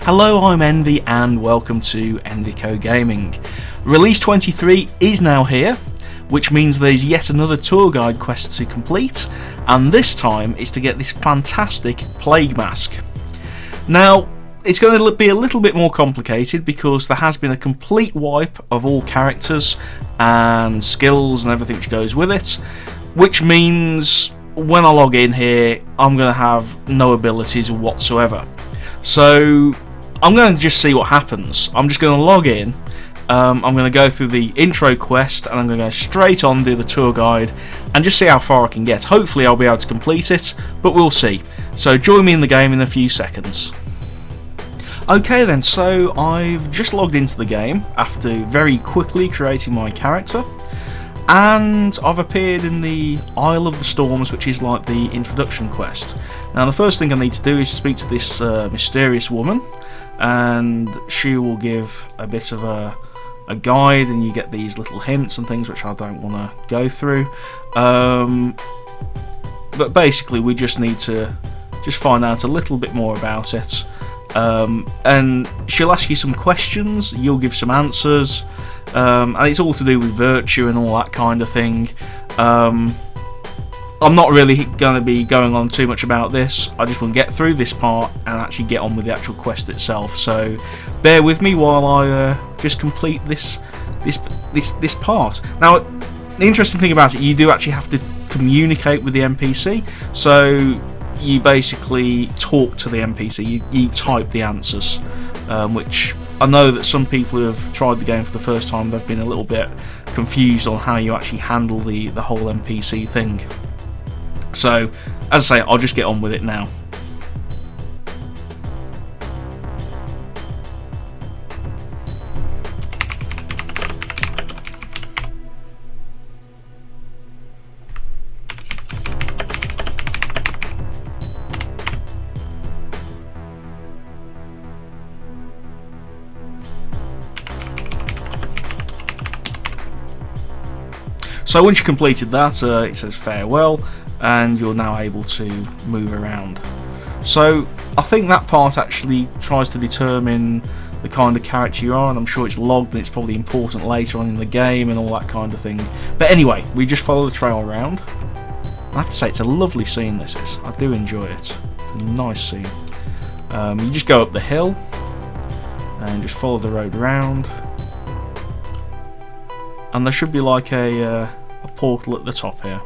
Hello, I'm Envy and welcome to Envico Gaming. Release 23 is now here, which means there's yet another tour guide quest to complete, and this time it's to get this fantastic Plague Mask. Now, it's going to be a little bit more complicated because there has been a complete wipe of all characters and skills and everything which goes with it, which means when I log in here I'm going to have no abilities whatsoever. So I'm going to just see what happens. I'm just going to log in, I'm going to go through the intro quest and I'm going to go straight on, do the tour guide and just see how far I can get. Hopefully I'll be able to complete it, but we'll see. So join me in the game in a few seconds. Okay then, so I've just logged into the game after very quickly creating my character, and I've appeared in the Isle of the Storms, which is like the introduction quest. Now the first thing I need to do is speak to this mysterious woman, and she will give a bit of a guide, and you get these little hints and things which I don't want to go through. But basically we just need to just find out a little bit more about it. And she'll ask you some questions, you'll give some answers, and it's all to do with virtue and all that kind of thing. I'm not really going to be going on too much about this. I just want to get through this part and actually get on with the actual quest itself. So bear with me while I just complete this part. Now, the interesting thing about it, you do actually have to communicate with the NPC. So you basically talk to the NPC. You type the answers, which I know that some people who have tried the game for the first time, they've been a little bit confused on how you actually handle the whole NPC thing. So, as I say, I'll just get on with it now. So once you've completed that, it says farewell, and you're now able to move around. So I think that part actually tries to determine the kind of character you are, and I'm sure it's logged and it's probably important later on in the game and all that kind of thing. But anyway, we just follow the trail around. I have to say, it's a lovely scene, this is. I do enjoy it. It's a nice scene. You just go up the hill and just follow the road around, and there should be like a portal at the top here.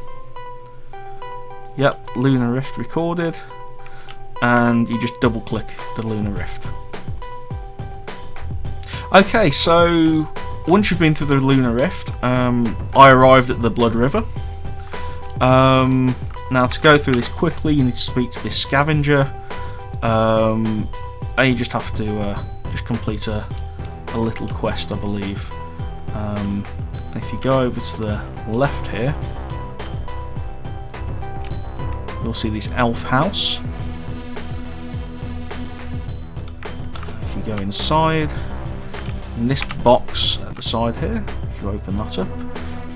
Yep, Lunar Rift recorded, and you just double click the Lunar Rift. Okay, so once you've been through the Lunar Rift, I arrived at the Blood River. Now to go through this quickly, you need to speak to this scavenger, and you just have to just complete a little quest, I believe. If you go over to the left here, you'll see this elf house. If you go inside, in this box at the side here, if you open that up,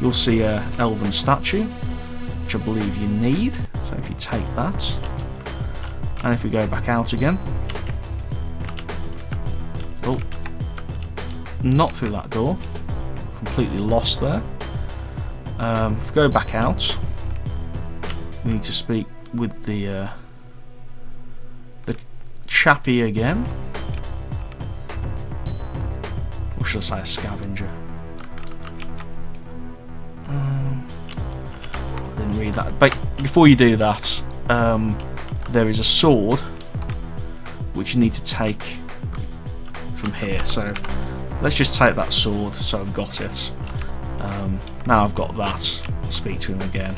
you'll see a elven statue, which I believe you need. So if you take that, and if we go back out again, oh, not through that door, completely lost there. If we go back out, we need to speak with the chappie again, or should I say a scavenger? I didn't read that. But before you do that, there is a sword which you need to take from here. So let's just take that sword. So I've got it. Now I've got that, I'll speak to him again.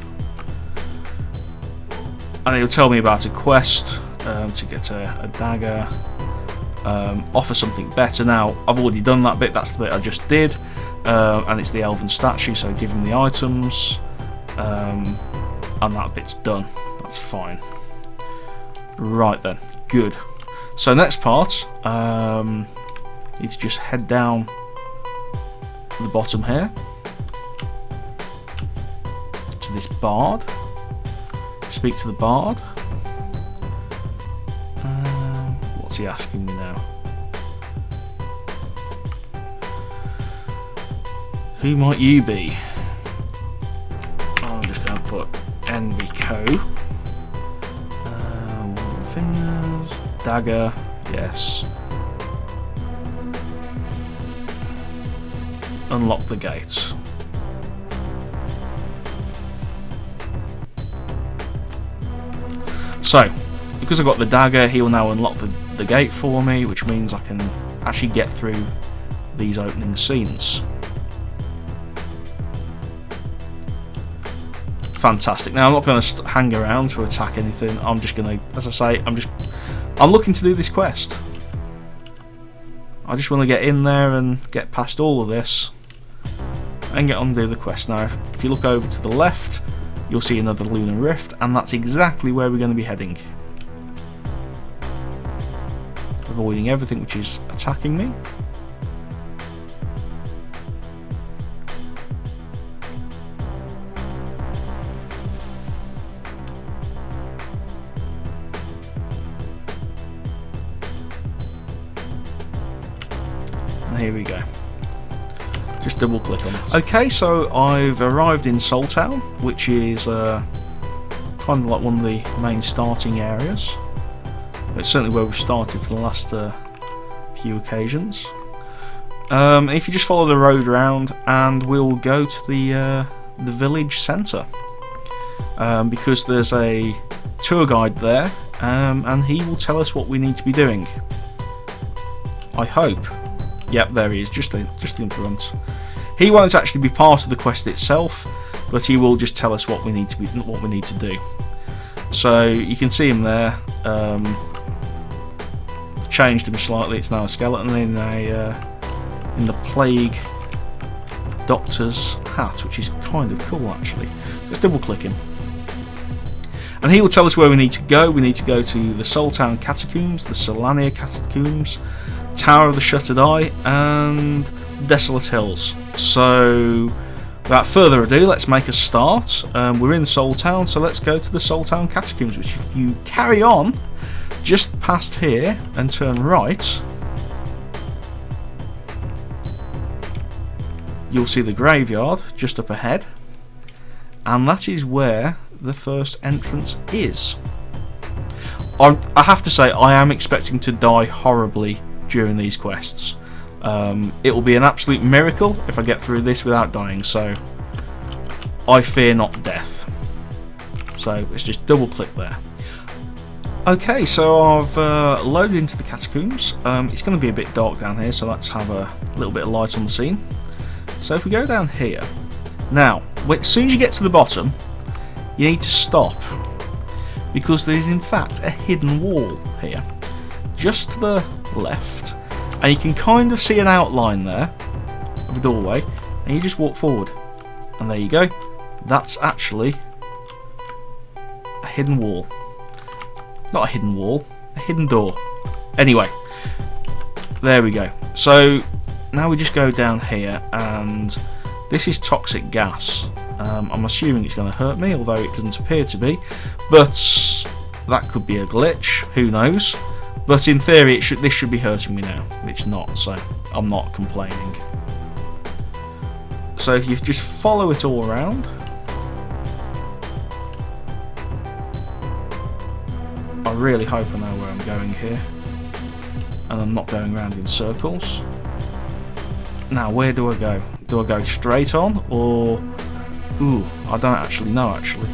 And he'll tell me about a quest to get a dagger, offer something better. Now, I've already done that bit, that's the bit I just did, and it's the elven statue, so give him the items, and that bit's done. That's fine. Right then, good. So next part, you need to just head down to the bottom here, to this bard. Speak to the bard. What's he asking me now? Who might you be? I'm just going to put NVCO. Fingers. Dagger. Yes. Unlock the gates. So, because I've got the dagger, he will now unlock the gate for me, which means I can actually get through these opening scenes. Fantastic. Now, I'm not going to hang around to attack anything. I'm just going to, as I say, I'm looking to do this quest. I just want to get in there and get past all of this and get on to do the quest. Now, if you look over to the left, you'll see another lunar rift, and that's exactly where we're going to be heading. Avoiding everything which is attacking me. And here we go. Just double click on it. Okay, so I've arrived in Soultown, which is kind of like one of the main starting areas. It's certainly where we've started for the last few occasions. If you just follow the road around, and we'll go to the village centre, because there's a tour guide there, and he will tell us what we need to be doing. I hope. Yep, there he is, just in front. He won't actually be part of the quest itself, but he will just tell us what we need to do. So you can see him there. Changed him slightly. It's now a skeleton in the plague doctor's hat, which is kind of cool actually. Let's double click him, and he will tell us where we need to go. We need to go to the Soultown catacombs, the Sania catacombs, Tower of the Shuttered Eye, and Desolate Hills. So without further ado, let's make a start. We're in Soultown, so let's go to the Soultown catacombs, which if you carry on just past here and turn right, you'll see the graveyard just up ahead, and that is where the first entrance is. I have to say, I am expecting to die horribly during these quests. It will be an absolute miracle if I get through this without dying, so I fear not death. So let's just double click there. Okay, so I've loaded into the catacombs. It's going to be a bit dark down here, so let's have a little bit of light on the scene. So if we go down here, now as soon as you get to the bottom, you need to stop, because there is in fact a hidden wall here, just to the left, and you can kind of see an outline there of a doorway, and you just walk forward, and there you go. That's actually a hidden wall. Not a hidden wall, a hidden door. Anyway, there we go. So now we just go down here, and this is toxic gas. I'm assuming it's going to hurt me, although it doesn't appear to be, but that could be a glitch, who knows. But in theory this should be hurting me now. It's not, so I'm not complaining. So if you just follow it all around, I really hope I know where I'm going here, and I'm not going around in circles. Now, where do I go? Do I go straight on, or... Ooh, I don't actually know, actually.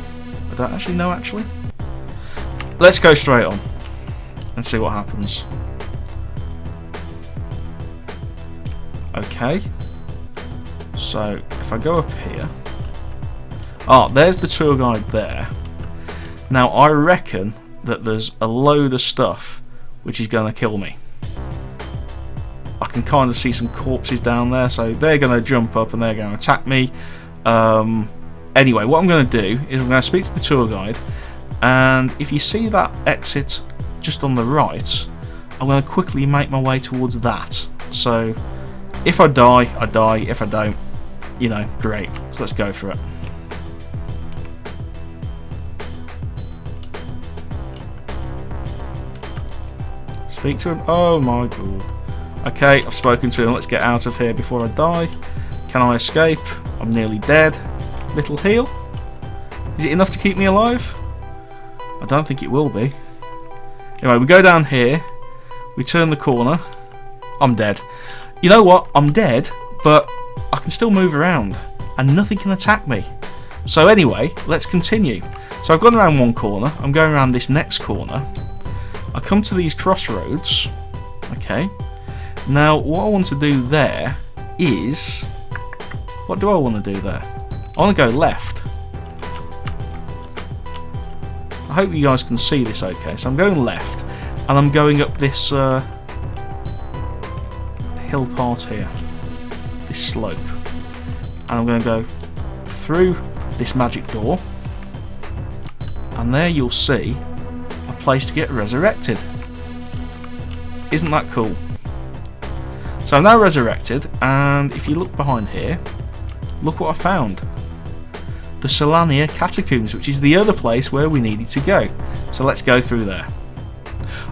Let's go straight on and see what happens. Okay. So, if I go up here... Ah, there's the tour guide there. Now, I reckon that there's a load of stuff which is going to kill me. I can kind of see some corpses down there, so they're going to jump up and they're going to attack me. Anyway, what I'm going to do is I'm going to speak to the tour guide, and if you see that exit just on the right, I'm going to quickly make my way towards that. So if I die, I die. If I don't, you know, great. So let's go for it. Speak to him. Oh my god. Okay, I've spoken to him. Let's get out of here before I die. Can I escape? I'm nearly dead. Little heal. Is it enough to keep me alive? I don't think it will be. Anyway, we go down here. We turn the corner. I'm dead. You know what? I'm dead, but I can still move around. And nothing can attack me. So anyway, let's continue. So I've gone around one corner. I'm going around this next corner. I come to these crossroads. Okay. Now, what I want to do there is... What do I want to do there? I want to go left. I hope you guys can see this okay. So I'm going left. And I'm going up this hill part here. This slope. And I'm going to go through this magic door. And there you'll see a place to get resurrected. Isn't that cool? So I'm now resurrected, and if you look behind here, look what I found. The Sania catacombs, which is the other place where we needed to go. So let's go through there.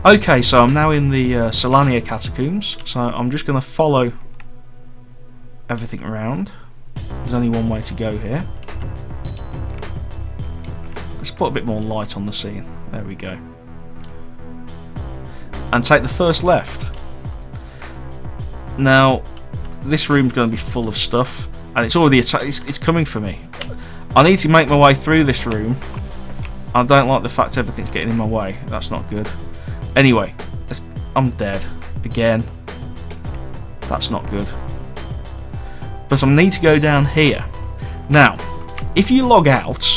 Okay, so I'm now in the Sania catacombs, so I'm just going to follow everything around. There's only one way to go here. Let's put a bit more light on the scene. There we go. And take the first left. Now, this room's going to be full of stuff, and it's already it's coming for me. I need to make my way through this room. I don't like the fact everything's getting in my way. That's not good. Anyway, I'm dead again. That's not good. But I need to go down here. Now, if you log out,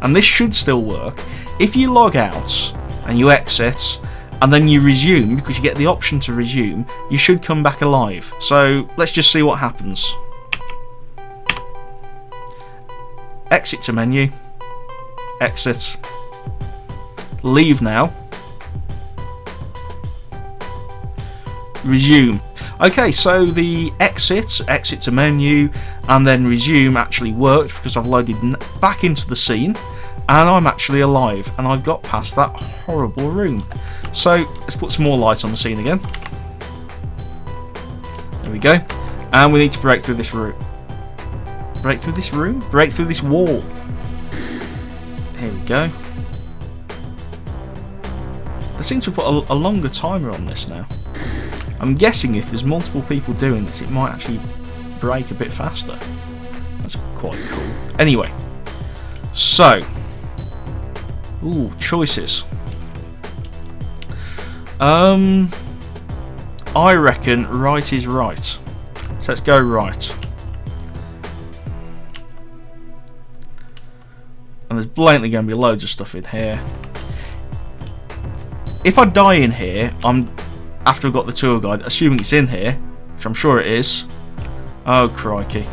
and this should still work, if you log out and you exit and then you resume, because you get the option to resume, you should come back alive. So let's just see what happens. Exit to menu. Exit. Leave now. Resume. Okay, so the exit to menu, and then resume actually worked because I've loaded back into the scene, and I'm actually alive, and I've got past that horrible room. So let's put some more light on the scene again. There we go. And we need to break through this room. Break through this room? Break through this wall. Here we go. They seem to put a longer timer on this now. I'm guessing if there's multiple people doing this, it might actually break a bit faster. That's quite cool. Anyway, so, ooh, choices. I reckon right is right. So let's go right. And there's blatantly going to be loads of stuff in here. If I die in here, after I've got the tour guide, assuming it's in here, which I'm sure it is. Oh crikey!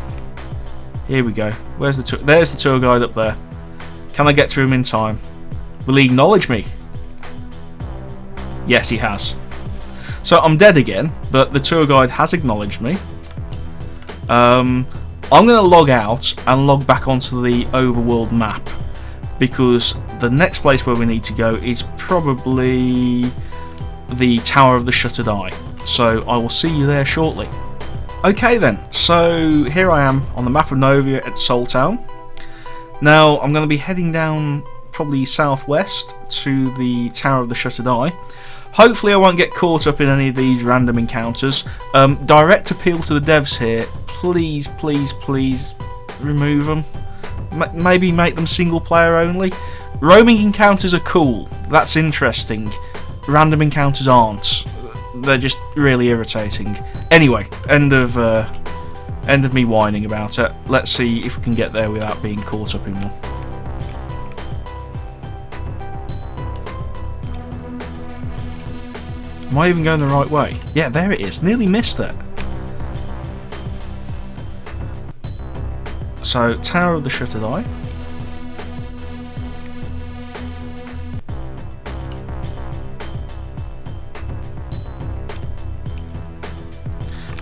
Here we go. Where's the tour? There's the tour guide up there. Can I get to him in time? Will he acknowledge me? Yes, he has. So I'm dead again, but the tour guide has acknowledged me. I'm going to log out and log back onto the overworld map, because the next place where we need to go is probably the Tower of the Shuttered Eye. So I will see you there shortly. Okay then, so here I am on the map of Novia at Soultown. Now I'm going to be heading down probably southwest to the Tower of the Shuttered Eye. Hopefully I won't get caught up in any of these random encounters. Direct appeal to the devs here, please, please, please remove them. Maybe make them single player only. Roaming encounters are cool, that's interesting. Random encounters aren't. They're just really irritating. Anyway, end of me whining about it. Let's see if we can get there without being caught up in one. Am I even going the right way? Yeah, there it is. Nearly missed it. So, Tower of the Shuttered Eye.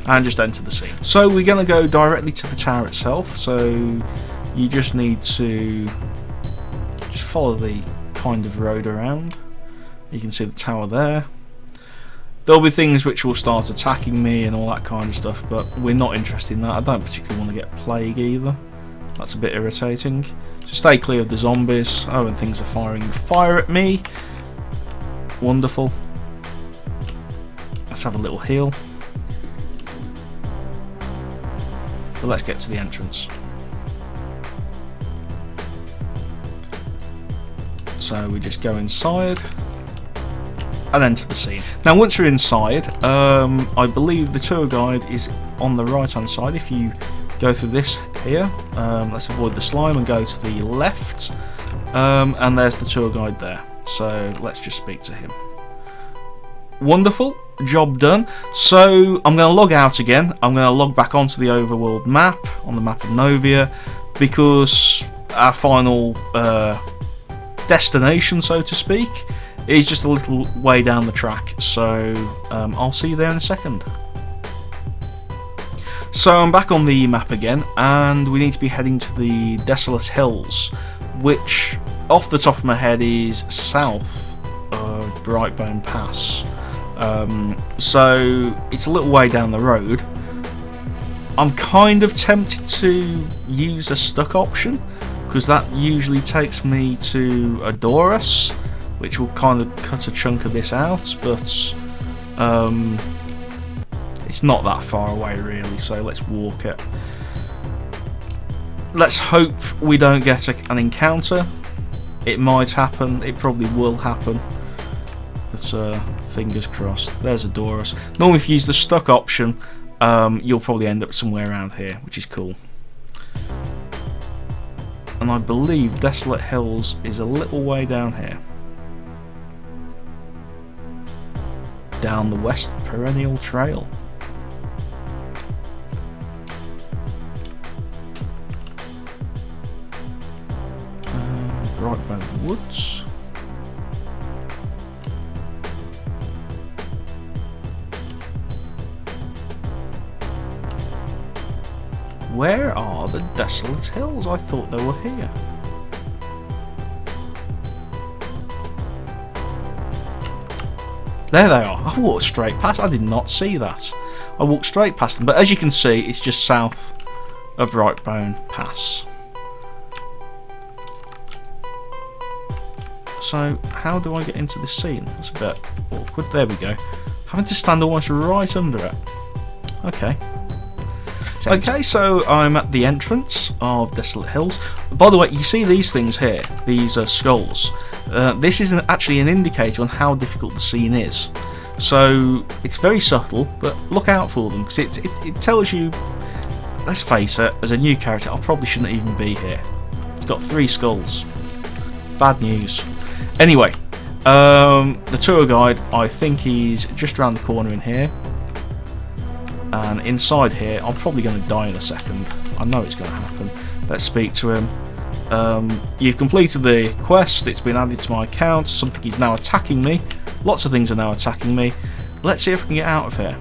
And just enter the scene. So we're going to go directly to the tower itself. So you just need to just follow the kind of road around. You can see the tower there. there'll be things which will start attacking me and all that kind of stuff, but we're not interested in that. I don't particularly want to get plague either. That's a bit irritating. So stay clear of the zombies. Oh, and things are firing fire at me. Wonderful. Let's have a little heal. But let's get to the entrance. So we just go inside and enter the scene. Now once you're inside, I believe the tour guide is on the right hand side. If you go through this here, let's avoid the slime and go to the left, and there's the tour guide there. So let's just speak to him. Wonderful, job done. So I'm going to log out again. I'm going to log back onto the overworld map, on the map of Novia, because our final destination, so to speak, is just a little way down the track. So I'll see you there in a second. So I'm back on the map again, and we need to be heading to the Desolate Hills, which off the top of my head is south of Brightbone Pass. So it's a little way down the road. I'm kind of tempted to use a stuck option, because that usually takes me to Adorus, which will kind of cut a chunk of this out, but it's not that far away really, so let's walk it. Let's hope we don't get an encounter. It might happen, it probably will happen, but fingers crossed. There's Adorus. Normally if you use the stuck option, you'll probably end up somewhere around here, which is cool. And I believe Desolate Hills is a little way down here. Down the West Perennial Trail. Brightbone Woods. Where are the Desolate Hills? I thought they were here. There they are. I walked straight past. I did not see that. I walked straight past them, but as you can see, it's just south of Brightbone Pass. So how do I get into this scene? It's a bit awkward. There we go. Having to stand almost right under it. Okay. Okay, so I'm at the entrance of Desolate Hills. By the way, you see these things here, these skulls. This is actually an indicator on how difficult the scene is. So it's very subtle, but look out for them, because it tells you, let's face it, as a new character, I probably shouldn't even be here. It's got 3 skulls. Bad news. Anyway, the tour guide, I think he's just around the corner in here. And inside here, I'm probably going to die in a second. I know it's going to happen. Let's speak to him. You've completed the quest. It's been added to my account. Something is now attacking me. Lots of things are now attacking me. Let's see if we can get out of here.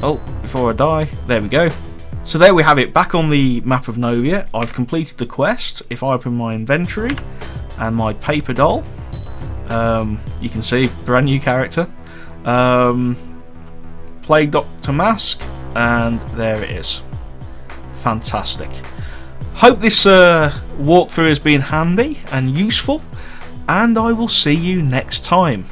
Oh, before I die, there we go. So there we have it, back on the map of Novia. I've completed the quest. If I open my inventory and my paper doll, you can see brand new character. Plague Doctor Mask, and there it is. Fantastic. Hope this walkthrough has been handy and useful, and I will see you next time.